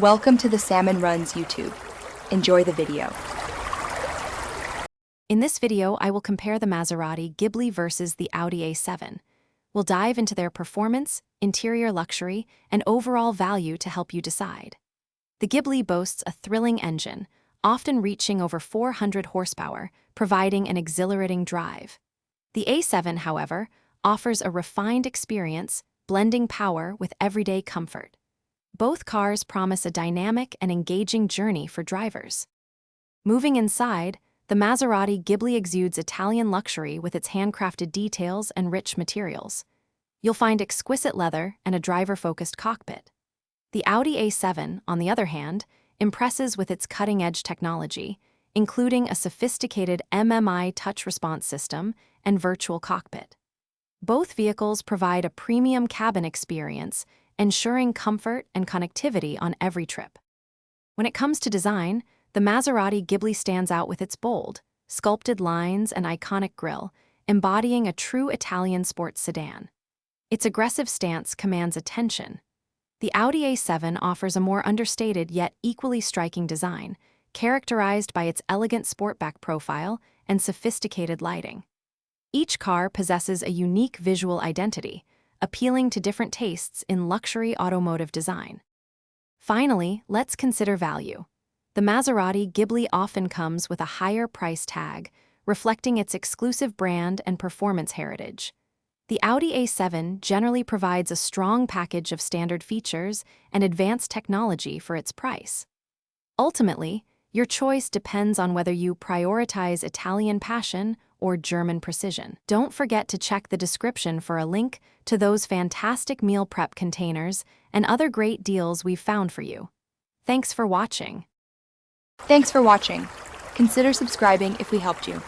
Welcome to the Salmon Runs YouTube. Enjoy the video. In this video, I will compare the Maserati Ghibli versus the Audi A7. We'll dive into their performance, interior luxury, and overall value to help you decide. The Ghibli boasts a thrilling engine, often reaching over 400 horsepower, providing an exhilarating drive. The A7, however, offers a refined experience, blending power with everyday comfort. Both cars promise a dynamic and engaging journey for drivers. Moving inside, the Maserati Ghibli exudes Italian luxury with its handcrafted details and rich materials. You'll find exquisite leather and a driver-focused cockpit. The Audi A7, on the other hand, impresses with its cutting-edge technology, including a sophisticated MMI touch response system and virtual cockpit. Both vehicles provide a premium cabin experience, ensuring comfort and connectivity on every trip. When it comes to design, the Maserati Ghibli stands out with its bold, sculpted lines and iconic grille, embodying a true Italian sports sedan. Its aggressive stance commands attention. The Audi A7 offers a more understated yet equally striking design, characterized by its elegant sportback profile and sophisticated lighting. Each car possesses a unique visual identity, appealing to different tastes in luxury automotive design. Finally, let's consider value. The Maserati Ghibli often comes with a higher price tag, reflecting its exclusive brand and performance heritage. The Audi A7 generally provides a strong package of standard features and advanced technology for its price. Ultimately, your choice depends on whether you prioritize Italian passion or German precision. Don't forget to check the description for a link to those fantastic meal prep containers and other great deals we've found for you. Thanks for watching. Thanks for watching. Consider subscribing if we helped you.